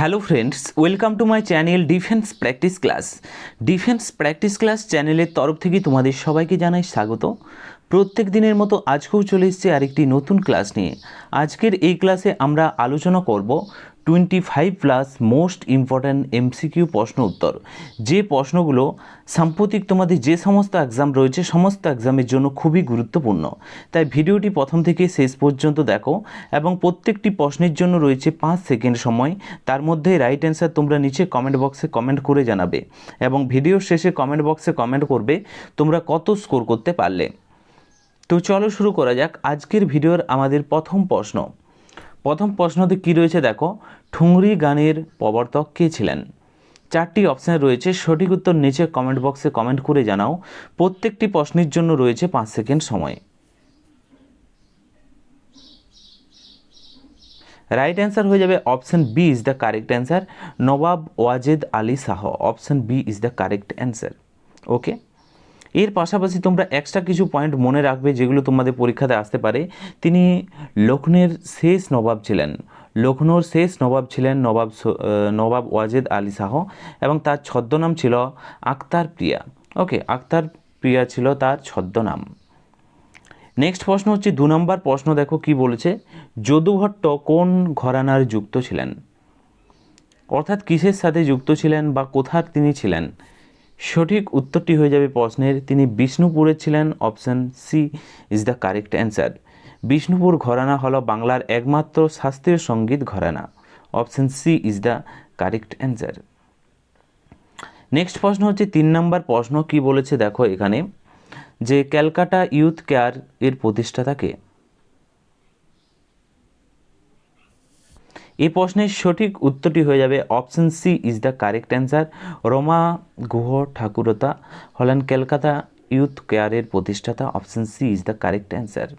Hello friends, welcome to my channel defence practice class চ্যানেলের তরফ থেকে তোমাদের সবাইকে জানাই স্বাগত। প্রত্যেক দিনের মতো আজকেও চলে এসেছে আরেকটি নতুন ক্লাস নিয়ে। আজকের এই ক্লাসে আমরা আলোচনা করব 25+ মোস্ট ইম্পর্ট্যান্ট এমসিকিউ প্রশ্ন উত্তর, যে প্রশ্নগুলো সাম্প্রতিক তোমাদের যে সমস্ত এক্সাম রয়েছে সমস্ত এক্সামের জন্য খুবই গুরুত্বপূর্ণ। তাই ভিডিওটি প্রথম থেকে শেষ পর্যন্ত দেখো এবং প্রত্যেকটি প্রশ্নের জন্য রয়েছে 5 সেকেন্ড সময়। তার মধ্যে রাইট অ্যান্সার তোমরা নিচে কমেন্ট বক্সে কমেন্ট করে জানাবে এবং ভিডিওর শেষে কমেন্ট বক্সে কমেন্ট করবে তোমরা কত স্কোর করতে পারলে। তো চলো শুরু করা যাক আজকের ভিডিওর আমাদের প্রথম প্রশ্নতে কী রয়েছে দেখো, ঠুংরি গানের প্রবর্তক কে ছিলেন? 4টি অপশান রয়েছে, সঠিক উত্তর নিচে কমেন্ট বক্সে কমেন্ট করে জানাও। প্রত্যেকটি প্রশ্নের জন্য রয়েছে 5 সেকেন্ড সময়। রাইট অ্যান্সার হয়ে যাবে option B is the correct answer, Nawab Wajed Ali Shah. Option B is the correct answer. Okay, এর পাশাপাশি তোমরা এক্সট্রা কিছু পয়েন্ট মনে রাখবে যেগুলো তোমাদের পরীক্ষাতে আসতে পারে। তিনি লখনৌর শেষ নবাব ছিলেন নবাব ওয়াজেদ আলী শাহ এবং তার ছদ্মনাম ছিল আখতার প্রিয়া। ওকে, আখতার প্রিয়া ছিল তার ছদ্মনাম। নেক্সট প্রশ্ন হচ্ছে 2 নম্বর প্রশ্ন, দেখো কি বলেছে, যদুভট্ট কোন ঘরানার যুক্ত ছিলেন? অর্থাৎ কিসের সাথে যুক্ত ছিলেন বা কোথার তিনি ছিলেন? সঠিক উত্তরটি হয়ে যাবে প্রশ্নের তিনি বিষ্ণুপুরের ছিলেন। Option C is the correct answer. Bishnupur gharana হলো বাংলার একমাত্র শাস্ত্রীয় সঙ্গীত ঘরানা। Option C is the correct answer. Next প্রশ্ন হচ্ছে 3 নম্বর প্রশ্ন, কি বলেছে দেখো এখানে, যে ক্যালকাটা ইউথ কেয়ার এর প্রতিষ্ঠাতা কে? এই প্রশ্নের সঠিক উত্তরটি হয়ে যাবে option C is the correct answer. Rama Guha Thakurta হলেন ক্যালকাটা ইউথ কেয়ারের প্রতিষ্ঠাতা। Option C is the correct answer.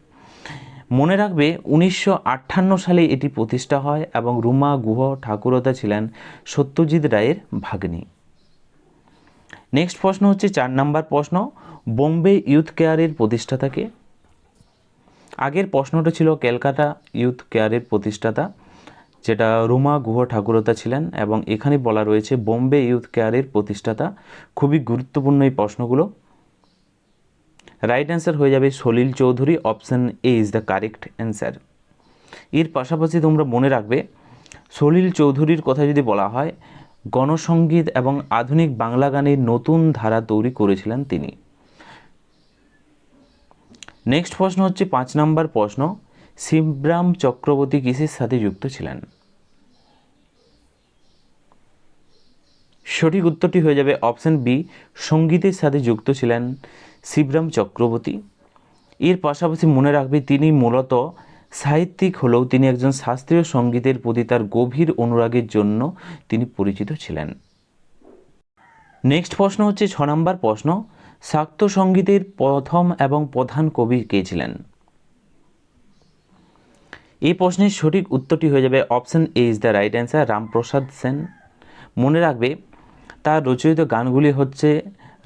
মনে রাখবে 1958 সালে এটি প্রতিষ্ঠা হয় এবং রুমা গুহ ঠাকুরতা ছিলেন সত্যজিৎ রায়ের ভাগ্নি। নেক্সট প্রশ্ন হচ্ছে 4 নম্বর প্রশ্ন, বোম্বে ইউথ কেয়ারের প্রতিষ্ঠাতা কে? আগের প্রশ্নটা ছিল ক্যালকাটা ইউথ কেয়ারের প্রতিষ্ঠাতা, যেটা রুমা গুহ ঠাকুরতা ছিলেন, এবং এখানে বলা রয়েছে বোম্বে ইউথ কেয়ারের প্রতিষ্ঠাতা। খুবই গুরুত্বপূর্ণ এই প্রশ্নগুলো। রাইট অ্যান্সার হয়ে যাবে Salil Chowdhury. Option A is the correct answer. এর পাশাপাশি তোমরা মনে রাখবে সলিল চৌধুরীর কথা যদি বলা হয়, গণসঙ্গীত এবং আধুনিক বাংলা গানের নতুন ধারা তৈরি করেছিলেন তিনি। নেক্সট প্রশ্ন হচ্ছে 5 নম্বর প্রশ্ন, শিবরাম চক্রবর্তী কিসের সাথে যুক্ত ছিলেন? সঠিক উত্তরটি হয়ে যাবে অপশান বি, সঙ্গীতের সাথে যুক্ত ছিলেন শিবরাম চক্রবর্তী। এর পাশাপাশি মনে রাখবে তিনি মূলত সাহিত্যিক হলেও তিনি একজন শাস্ত্রীয় সঙ্গীতের প্রতি তার গভীর অনুরাগের জন্য তিনি পরিচিত ছিলেন। নেক্সট প্রশ্ন হচ্ছে 6 নম্বর প্রশ্ন, শাক্ত সঙ্গীতের প্রথম এবং প্রধান কবি কে ছিলেন? এই প্রশ্নের সঠিক উত্তরটি হয়ে যাবে option A is the right answer, Ramprasad Sen. মনে রাখবে তার রচিত গানগুলি হচ্ছে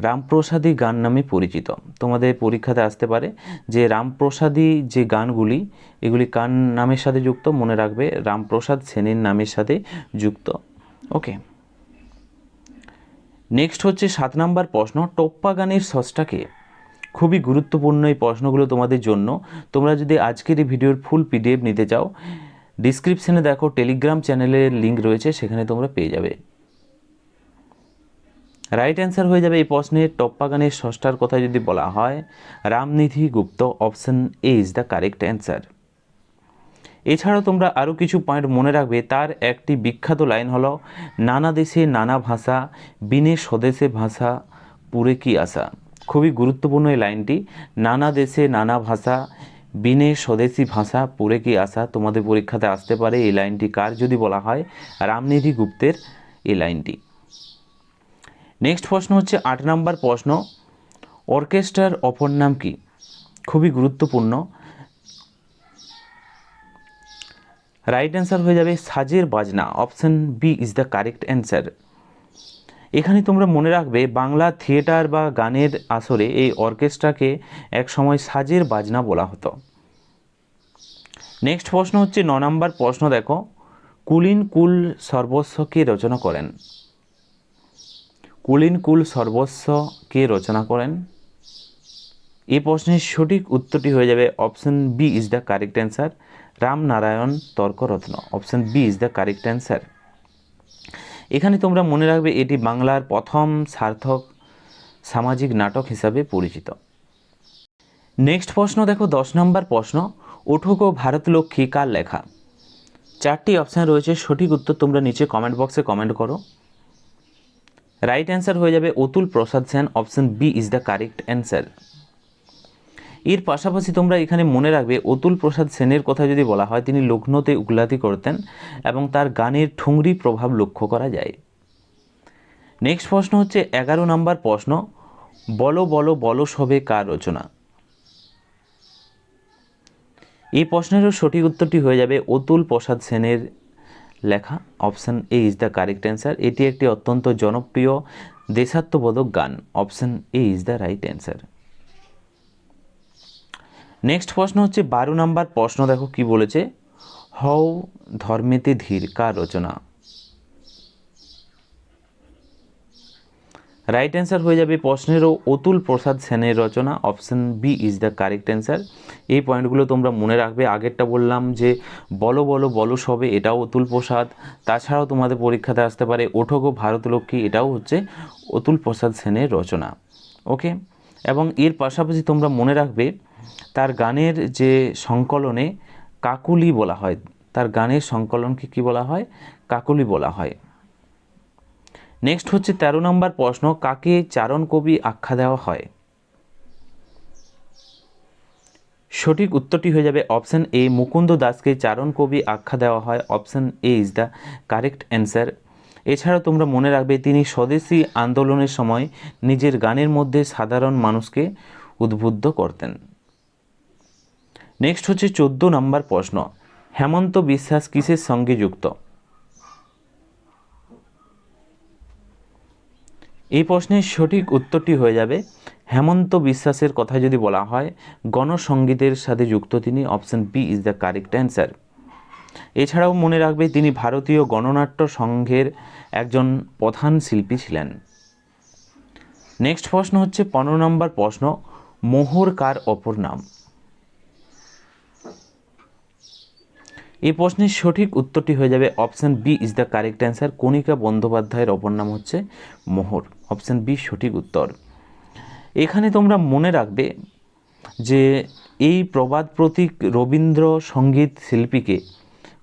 রামপ্রসাদী গান নামে পরিচিত। তোমাদের পরীক্ষাতে আসতে পারে যে রামপ্রসাদী যে গানগুলি এগুলি কার নামের সাথে যুক্ত? মনে রাখবে রামপ্রসাদ সেনের নামের সাথে যুক্ত। ওকে, নেক্সট হচ্ছে 7 নম্বর প্রশ্ন, টোপ্পা গানের স্রষ্টা কে? খুবই গুরুত্বপূর্ণ এই প্রশ্নগুলো তোমাদের জন্য। তোমরা যদি আজকের এই ভিডিওর ফুল পিডিএফ নিতে চাও, ডিসক্রিপশনে দেখো টেলিগ্রাম চ্যানেলের লিঙ্ক রয়েছে, সেখানে তোমরা পেয়ে যাবে। রাইট অ্যান্সার হয়ে যাবে এই প্রশ্নের টপ্পা গানের স্রষ্টার কথা যদি বলা হয় Ramnidhi Gupta. Option A is the correct answer. এছাড়াও তোমরা আরও কিছু পয়েন্ট মনে রাখবে, তার একটি বিখ্যাত লাইন হলো, নানা দেশে নানা ভাষা, বিনে স্বদেশে ভাষা পুরে কি আশা। খুবই গুরুত্বপূর্ণ এই লাইনটি, নানা দেশে নানা ভাষা, বিনে স্বদেশী ভাষা পুরে কি আশা। তোমাদের পরীক্ষাতে আসতে পারে এই লাইনটি কার যদি বলা হয় রামনিধি গুপ্তের এই লাইনটি। নেক্সট প্রশ্ন হচ্ছে 8 নম্বর প্রশ্ন, অর্কেস্ট্রার অপর নাম কি? খুবই গুরুত্বপূর্ণ। রাইট অ্যান্সার হয়ে যাবে সাজের বাজনা। Option B is the correct answer. এখানে তোমরা মনে রাখবে বাংলা থিয়েটার বা গানের আসরে এই অর্কেস্ট্রাকে একসময় সাজের বাজনা বলা হতো। নেক্সট প্রশ্ন হচ্ছে 9 নম্বর প্রশ্ন, দেখো কুলীন কুল সর্বস্ব কে রচনা করেন? কুলীন কুল সর্বস্ব কে রচনা করেন? এই প্রশ্নের সঠিক উত্তরটি হয়ে যাবে option B is the correct answer, Ramnarayan Tarkaratna. Option B is the correct answer. এখানে তোমরা মনে রাখবে এটি বাংলার প্রথম সার্থক সামাজিক নাটক হিসাবে পরিচিত। নেক্সট প্রশ্ন দেখো, 10 নম্বর প্রশ্ন, ওঠো গো ভারতলক্ষ্মী কার লেখা? 4টি অপশান রয়েছে, সঠিক উত্তর তোমরা নিচে কমেন্ট বক্সে কমেন্ট করো। রাইট অ্যান্সার হয়ে যাবে Atul Prasad Sen. Option B is the correct answer. এর পাশাপাশি তোমরা এখানে মনে রাখবে অতুল প্রসাদ সেনের কথা যদি বলা হয়, তিনি লক্ষ্ণৌতে উকালতি করতেন এবং তার গানের ঠুংরি প্রভাব লক্ষ্য করা যায়। নেক্সট প্রশ্ন হচ্ছে 11 নম্বর প্রশ্ন, বলো বলো বলো সবে কার রচনা? এই প্রশ্নেরও সঠিক উত্তরটি হয়ে যাবে অতুল প্রসাদ সেনের লেখা। Option A is the correct answer. এটি একটি অত্যন্ত জনপ্রিয় দেশাত্মবোধক গান। Option A is the right answer. Next প্রশ্ন হচ্ছে 12 নম্বর প্রশ্ন, দেখো কি বলেছে, হও ধর্মেতে ধীর কার রচনা? রাইট অ্যান্সার হয়ে যাবে প্রশ্নেরও অতুল প্রসাদ সেনের রচনা। Option B is the correct answer. এই পয়েন্টগুলো তোমরা মনে রাখবে। আগেরটা বললাম যে বলো বলো বলো সবে, এটাও অতুল প্রসাদ। তাছাড়াও তোমাদের পরীক্ষাতে আসতে পারে ওঠো গো ভারতলক্ষ্মী, এটাও হচ্ছে অতুল প্রসাদ সেনের রচনা। ওকে, এবং এর পাশাপাশি তোমরা মনে রাখবে তার গানের যে সংকলনে কাকুলি বলা হয়, তার গানের সংকলনকে কি বলা হয়? কাকুলি বলা হয়। নেক্সট হচ্ছে 13 নম্বর প্রশ্ন, কাকে চারণ কবি আখ্যা দেওয়া হয়? সঠিক উত্তরটি হয়ে যাবে অপশন এ, মুকুন্দ দাসকে চারণ কবি আখ্যা দেওয়া হয়। Option A is the correct answer. এছাড়াও তোমরা মনে রাখবে তিনি স্বদেশী আন্দোলনের সময় নিজের গানের মধ্যে সাধারণ মানুষকে উদ্বুদ্ধ করতেন। নেক্সট হচ্ছে 14 নম্বর প্রশ্ন, হেমন্ত বিশ্বাস কিসের সঙ্গে যুক্ত? এই প্রশ্নের সঠিক উত্তরটি হয়ে যাবে হেমন্ত বিশ্বাসের কথা যদি বলা হয়, গণসঙ্গীতের সাথে যুক্ত তিনি। Option B is the correct answer. এছাড়াও মনে রাখবে তিনি ভারতীয় গণনাট্য সংঘের একজন প্রধান শিল্পী ছিলেন। নেক্সট প্রশ্ন হচ্ছে 15 নম্বর প্রশ্ন, মোহর কার অপর নাম? এই প্রশ্নের সঠিক উত্তরটি হয়ে যাবে option B is the correct answer. Kanika বন্দ্যোপাধ্যায়ের অপর নাম হচ্ছে মোহর। অপশন বি সঠিক উত্তর। এখানে তোমরা মনে রাখবে যে এই প্রবাদ প্রতীক রবীন্দ্র সঙ্গীত শিল্পীকে,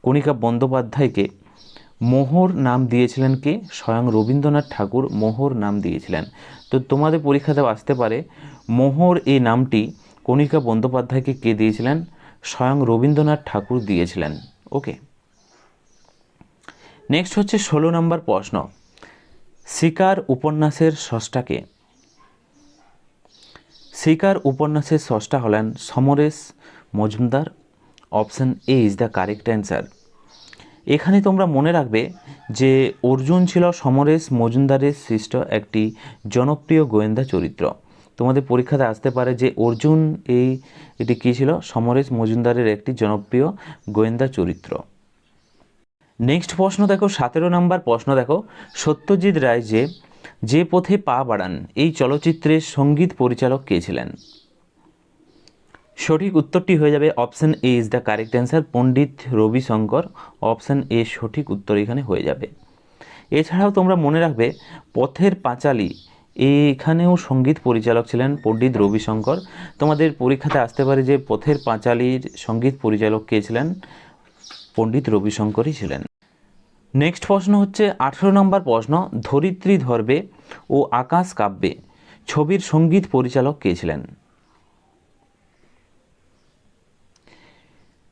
কণিকা বন্দ্যোপাধ্যায়কে মোহর নাম দিয়েছিলেন কে? স্বয়ং রবীন্দ্রনাথ ঠাকুর মোহর নাম দিয়েছিলেন। তো তোমাদের পরীক্ষাতে আসতে পারে মোহর এই নামটি কণিকা বন্দ্যোপাধ্যায়কে কে দিয়েছিলেন? স্বয়ং রবীন্দ্রনাথ ঠাকুর দিয়েছিলেন। ওকে, নেক্সট হচ্ছে 16 নম্বর প্রশ্ন, শিকার উপন্যাসের স্রষ্টাকে? শিকার উপন্যাসের স্রষ্টা হলেন Samaresh Majumdar. Option A is the correct answer. এখানে তোমরা মনে রাখবে যে অর্জুন ছিল সমরেশ মজুমদারের সৃষ্ট একটি জনপ্রিয় গোয়েন্দা চরিত্র। তোমাদের পরীক্ষাতে আসতে পারে যে অর্জুন এটি কী ছিল? সমরেশ মজুমদারের একটি জনপ্রিয় গোয়েন্দা চরিত্র। নেক্সট প্রশ্ন দেখো, 17 নম্বর প্রশ্ন দেখো, সত্যজিৎ রায় যে পথে পা বাড়ান এই চলচ্চিত্রের সঙ্গীত পরিচালক কে ছিলেন? সঠিক উত্তরটি হয়ে যাবে option A is the correct answer, Pandit Ravishankar. Option A সঠিক উত্তর এখানে হয়ে যাবে। এছাড়াও তোমরা মনে রাখবে পথের পাঁচালী এখানেও সঙ্গীত পরিচালক ছিলেন পণ্ডিত রবিশঙ্কর। তোমাদের পরীক্ষাতে আসতে পারে যে পথের পাঁচালীর সঙ্গীত পরিচালক কে ছিলেন? পণ্ডিত রবিশঙ্করই ছিলেন। নেক্সট প্রশ্ন হচ্ছে 18 নম্বর প্রশ্ন, ধরিত্রী ধরবে ও আকাশ কাব্যে ছবির সঙ্গীত পরিচালক কে ছিলেন?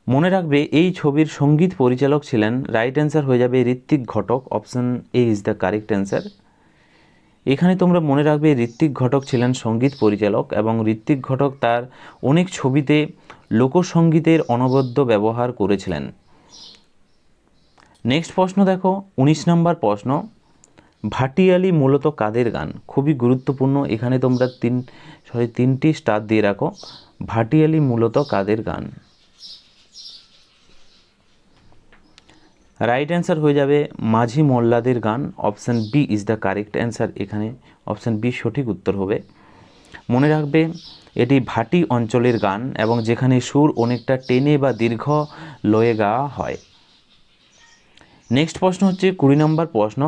মনে রাখবে এই ছবির সঙ্গীত পরিচালক ছিলেন, রাইট অ্যান্সার হয়ে যাবে Ritwik Ghatak. Option A is the correct answer. এখানে তোমরা মনে রাখবে ঋত্বিক ঘটক ছিলেন সঙ্গীত পরিচালক এবং ঋত্বিক ঘটক তার অনেক ছবিতে লোকসঙ্গীতের অনবদ্য ব্যবহার করেছিলেন। নেক্সট প্রশ্ন দেখো, 19 নম্বর প্রশ্ন, ভাটিয়ালি মূলত কাদের গান? খুবই গুরুত্বপূর্ণ, এখানে তোমরা তিনটি স্টার দিয়ে রাখো। ভাটিয়ালি মূলত কাদের গান? রাইট অ্যান্সার হয়ে যাবে মাঝি মোল্লাদের গান। Option B is the correct answer. এখানে অপশান বি সঠিক উত্তর হবে। মনে রাখবে এটি ভাটি অঞ্চলের গান এবং যেখানে সুর অনেকটা টেনে বা দীর্ঘ লয়ে গাওয়া হয়। নেক্সট প্রশ্ন হচ্ছে 20 নম্বর প্রশ্ন,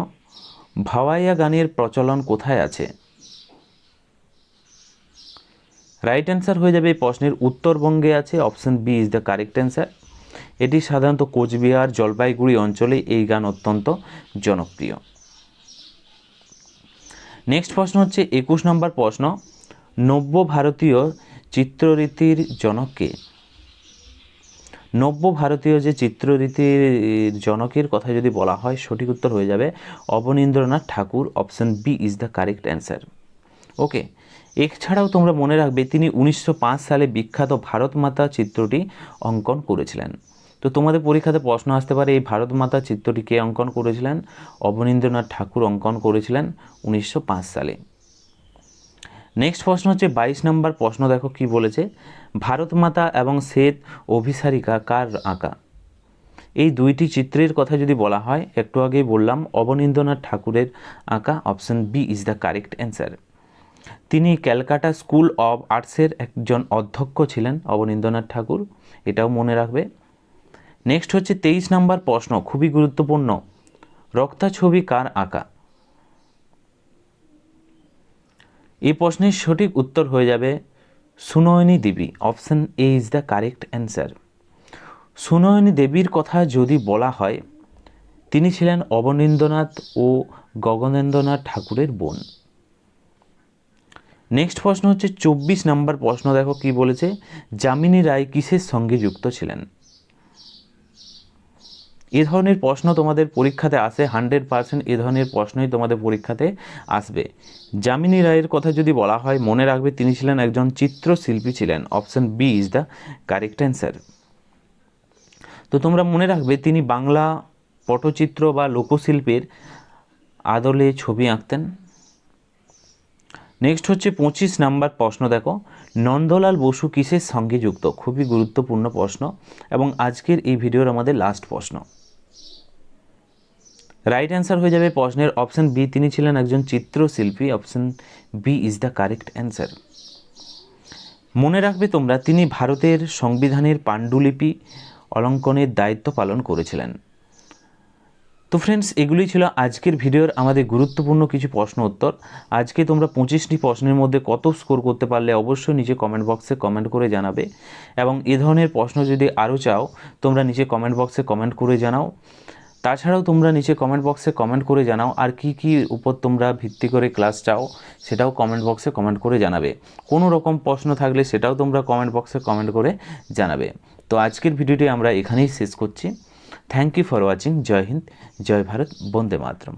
ভাওয়াইয়া গানের প্রচলন কোথায় আছে? রাইট অ্যান্সার হয়ে যাবে এই প্রশ্নের উত্তরবঙ্গে আছে। Option B is the correct answer. এটি সাধারণত কোচবিহার, জলপাইগুড়ি অঞ্চলে এই গান অত্যন্ত জনপ্রিয়। নেক্সট প্রশ্ন হচ্ছে 21 নম্বর প্রশ্ন, নব্য ভারতীয় চিত্ররীতির জনক কে? নব্য ভারতীয় যে চিত্ররীতির জনকের কথা যদি বলা হয়, সঠিক উত্তর হয়ে যাবে Abanindranath Tagore. Option B is the correct answer. Okay, এছাড়াও তোমরা মনে রাখবে তিনি 1905 সালে বিখ্যাত ভারত মাতা চিত্রটি অঙ্কন করেছিলেন। তো তোমাদের পরীক্ষাতে প্রশ্ন আসতে পারে এই ভারত মাতা চিত্রটি কে অঙ্কন করেছিলেন? অবনীন্দ্রনাথ ঠাকুর অঙ্কন করেছিলেন 1905 সালে। নেক্সট প্রশ্ন হচ্ছে 22 নম্বর প্রশ্ন, দেখো কি বলেছে, ভারত মাতা এবং শ্বেত অভিসারিকা কার আঁকা? এই দুইটি চিত্রের কথা যদি বলা হয়, একটু আগেই বললাম অবনীন্দ্রনাথ ঠাকুরের আঁকা। Option B is the correct answer. তিনি ক্যালকাটা স্কুল অব আর্টসের একজন অধ্যক্ষ ছিলেন অবনীন্দ্রনাথ ঠাকুর, এটাও মনে রাখবে। নেক্সট হচ্ছে 23 নম্বর প্রশ্ন, খুবই গুরুত্বপূর্ণ, রক্তা ছবি কার আঁকা? এই প্রশ্নের সঠিক উত্তর হয়ে যাবে Sunayani Devi. Option A is the correct answer. Sunayani দেবীর কথা যদি বলা হয়, তিনি ছিলেন অবনীন্দ্রনাথ ও গগনেন্দ্রনাথ ঠাকুরের বোন। নেক্সট প্রশ্ন হচ্ছে 24 নম্বর প্রশ্ন, দেখো কি বলেছে, যামিনী রায় কিসের সঙ্গে যুক্ত ছিলেন? এ ধরনের প্রশ্ন তোমাদের পরীক্ষাতে আসে, 100% এ ধরনের প্রশ্নই তোমাদের পরীক্ষাতে আসবে। যামিনী রায়ের কথা যদি বলা হয়, মনে রাখবে তিনি ছিলেন একজন চিত্রশিল্পী ছিলেন। Option B is the correct answer. তো তোমরা মনে রাখবে তিনি বাংলা পটচিত্র বা লোকশিল্পের আদলে ছবি আঁকতেন। নেক্সট হচ্ছে 25 নাম্বার প্রশ্ন, দেখো নন্দলাল বসু কিসের সঙ্গে যুক্ত? খুবই গুরুত্বপূর্ণ প্রশ্ন এবং আজকের এই ভিডিওর আমাদের লাস্ট প্রশ্ন। রাইট অ্যান্সার হয়ে যাবে প্রশ্নের অপশান বি, তিনি ছিলেন একজন চিত্রশিল্পী। Option B is the correct answer. মনে রাখবে তোমরা তিনি ভারতের সংবিধানের পাণ্ডুলিপি অলঙ্কনের দায়িত্ব পালন করেছিলেন। তো ফ্রেন্ডস, এগুলোই ছিল আজকের ভিডিওর আমাদের গুরুত্বপূর্ণ কিছু প্রশ্ন উত্তর। আজকে তোমরা 25টি প্রশ্নের মধ্যে কত স্কোর করতে পারলে অবশ্যই নিচে কমেন্ট বক্সে কমেন্ট করে জানাবে এবং এ ধরনের প্রশ্ন যদি আরও চাও তোমরা নিচে কমেন্ট বক্সে কমেন্ট করে জানাও। তাছাড়াও তোমরা নিচে কমেন্ট বক্সে কমেন্ট করে জানাও আর কি কি উপর তোমরা ভিত্তি করে ক্লাস চাও, সেটাও কমেন্ট বক্সে কমেন্ট করে জানাবে। কোনো রকম প্রশ্ন থাকলে সেটাও তোমরা কমেন্ট বক্সে কমেন্ট করে জানাবে। তো আজকের ভিডিওটি আমরা এখানেই শেষ করছি। Thank you for watching. জয় হিন্দ, জয় ভারত, বন্দে মাতরম।